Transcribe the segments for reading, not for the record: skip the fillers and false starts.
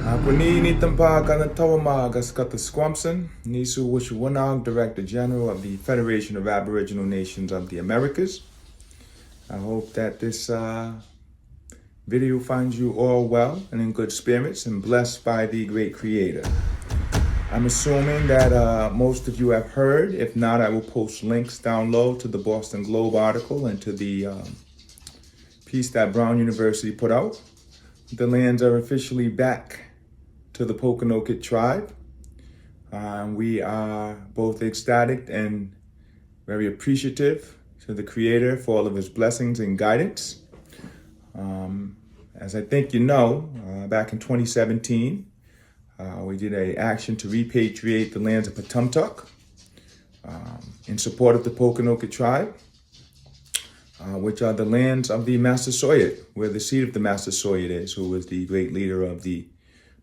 Nitampa Kanatawama Gaskata Squamson, Neesu Wushuwunoag, Director General of the Federation of Aboriginal Nations of the Americas. I hope that this video finds you all well and in good spirits and blessed by the great Creator. I'm assuming that most of you have heard. If not, I will post links down low to the Boston Globe article and to the piece that Brown University put out. The lands are officially back to the Pokanoket tribe. We are both ecstatic and very appreciative to the Creator for all of His blessings and guidance. As I think you know, back in 2017, we did an action to repatriate the lands of Potumtuk in support of the Pokanoket tribe, which are the lands of the Massasoit, where the seat of the Massasoit is, who was the great leader of the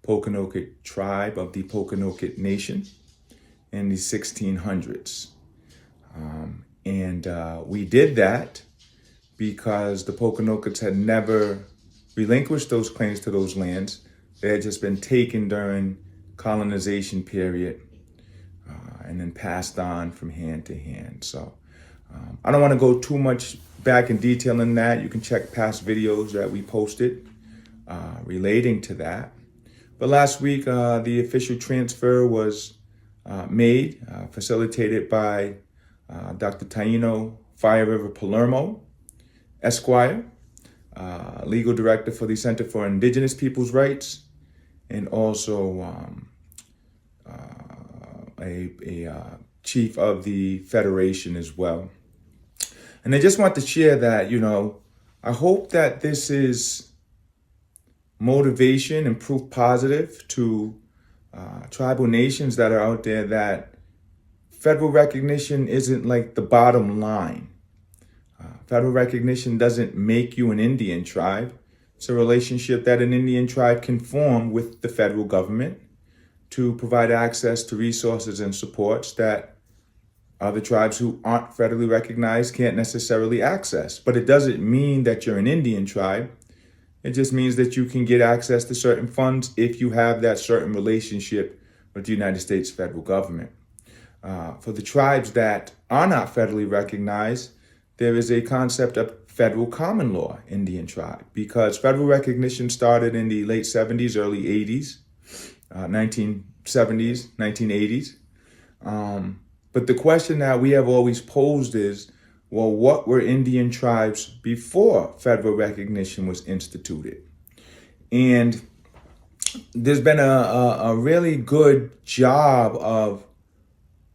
Pokanoket tribe of the Pokanoket Nation in the 1600s. We did that because the Pokanokets had never relinquished those claims to those lands. They had just been taken during colonization period and then passed on from hand to hand. So I don't want to go too much back in detail in that. You can check past videos that we posted relating to that. But last week, the official transfer was made, facilitated by Dr. Taino Fire River Palermo, Esquire, legal director for the Center for Indigenous Peoples' Rights, and also a chief of the Federation as well. And I just want to share that, I hope that this is motivation and proof positive to tribal nations that are out there that federal recognition isn't like the bottom line. Federal recognition doesn't make you an Indian tribe. It's a relationship that an Indian tribe can form with the federal government to provide access to resources and supports that other tribes who aren't federally recognized can't necessarily access. But it doesn't mean that you're an Indian tribe. It just means that you can get access to certain funds if you have that certain relationship with the United States federal government. For the tribes that are not federally recognized, there is a concept of federal common law Indian tribe, because federal recognition started in the late 70s, early 80s, 1970s, 1980s. But the question that we have always posed is, well, what were Indian tribes before federal recognition was instituted? And there's been a really good job of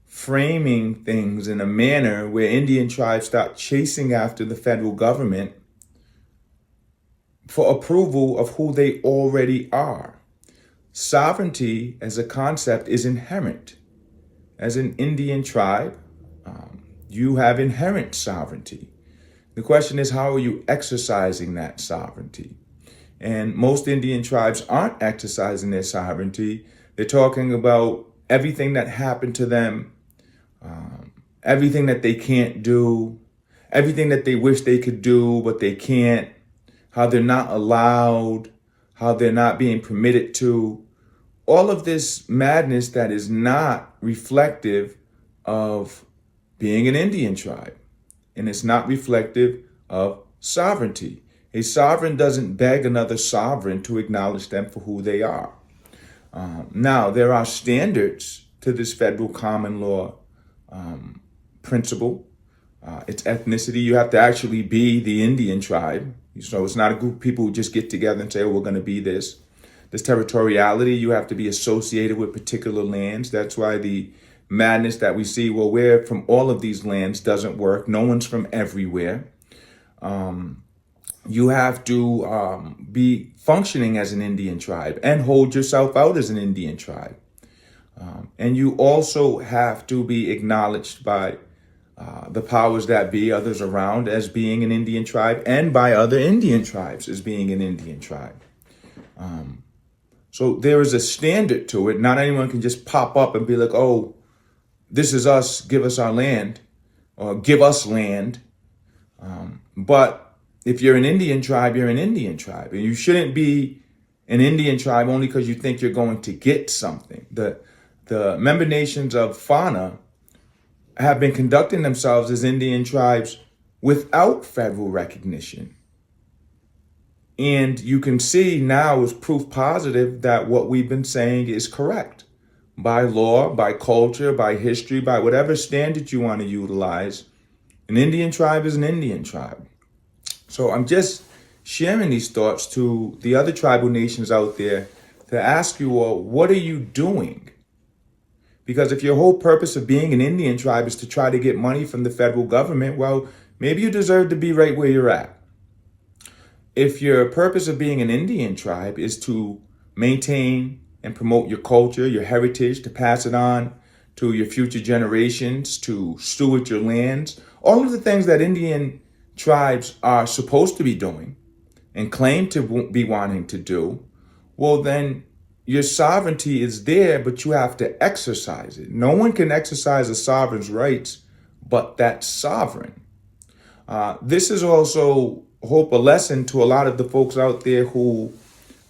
framing things in a manner where Indian tribes start chasing after the federal government for approval of who they already are. Sovereignty as a concept is inherent. As an Indian tribe, you have inherent sovereignty. The question is, how are you exercising that sovereignty? And most Indian tribes aren't exercising their sovereignty. They're talking about everything that happened to them, everything that they can't do, everything that they wish they could do, but they can't, how they're not allowed, how they're not being permitted to. All of this madness that is not reflective of being an Indian tribe. And it's not reflective of sovereignty. A sovereign doesn't beg another sovereign to acknowledge them for who they are. Now, there are standards to this federal common law principle. It's ethnicity. You have to actually be the Indian tribe. So it's not a group of people who just get together and say, oh, we're going to be this. There's territoriality. You have to be associated with particular lands. That's why the madness that we see, well, we're from all of these lands doesn't work. No one's from everywhere. You have to be functioning as an Indian tribe and hold yourself out as an Indian tribe. And you also have to be acknowledged by the powers that be, others around, as being an Indian tribe, and by other Indian tribes as being an Indian tribe. So there is a standard to it. Not anyone can just pop up and be like, oh, this is us, give us our land, or give us land. But if you're an Indian tribe, you're an Indian tribe. And you shouldn't be an Indian tribe only because you think you're going to get something. The member nations of FANA have been conducting themselves as Indian tribes without federal recognition. And you can see now is proof positive that what we've been saying is correct. By law, by culture, by history, by whatever standard you want to utilize, an Indian tribe is an Indian tribe. So I'm just sharing these thoughts to the other tribal nations out there to ask you all, what are you doing? Because if your whole purpose of being an Indian tribe is to try to get money from the federal government, well, maybe you deserve to be right where you're at. If your purpose of being an Indian tribe is to maintain and promote your culture, your heritage, to pass it on to your future generations, to steward your lands, all of the things that Indian tribes are supposed to be doing and claim to be wanting to do, well, then your sovereignty is there, but you have to exercise it. No one can exercise a sovereign's rights but that sovereign. This is also, hope, a lesson to a lot of the folks out there who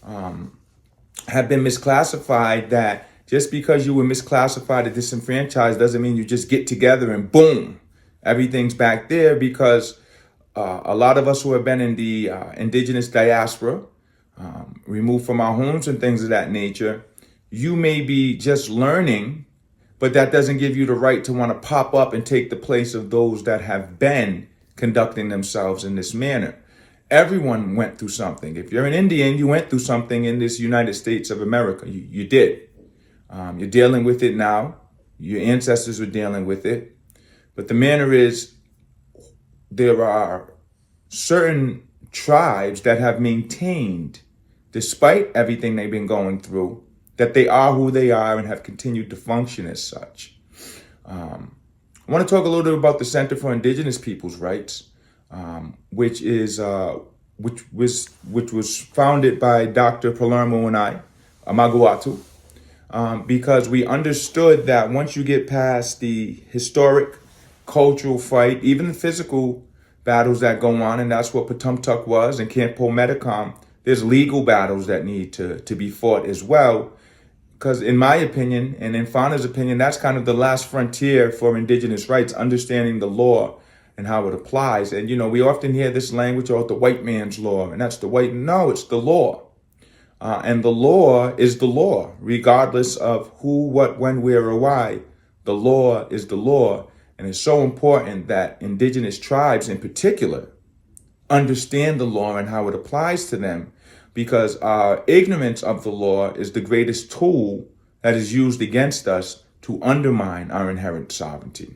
have been misclassified, that just because you were misclassified or disenfranchised doesn't mean you just get together and boom, everything's back there, because a lot of us who have been in the indigenous diaspora, removed from our homes and things of that nature, you may be just learning, but that doesn't give you the right to want to pop up and take the place of those that have been conducting themselves in this manner. Everyone went through something. If you're an Indian, you went through something in this United States of America. You did. You're dealing with it now. Your ancestors were dealing with it. But the manner is, there are certain tribes that have maintained, despite everything they've been going through, that they are who they are and have continued to function as such. I want to talk a little bit about the Center for Indigenous Peoples' Rights, which was founded by Dr. Palermo and I, Amaguatu, because we understood that once you get past the historic, cultural fight, even the physical battles that go on, and that's what Potumtuk was, and Camp Metacom, there's legal battles that need to be fought as well. Because in my opinion, and in FANA's opinion, that's kind of the last frontier for indigenous rights, understanding the law and how it applies. And, we often hear this language, the white man's law, and that's the white. No, it's the law. And the law is the law, regardless of who, what, when, where, or why. The law is the law. And it's so important that indigenous tribes in particular understand the law and how it applies to them, because our ignorance of the law is the greatest tool that is used against us to undermine our inherent sovereignty.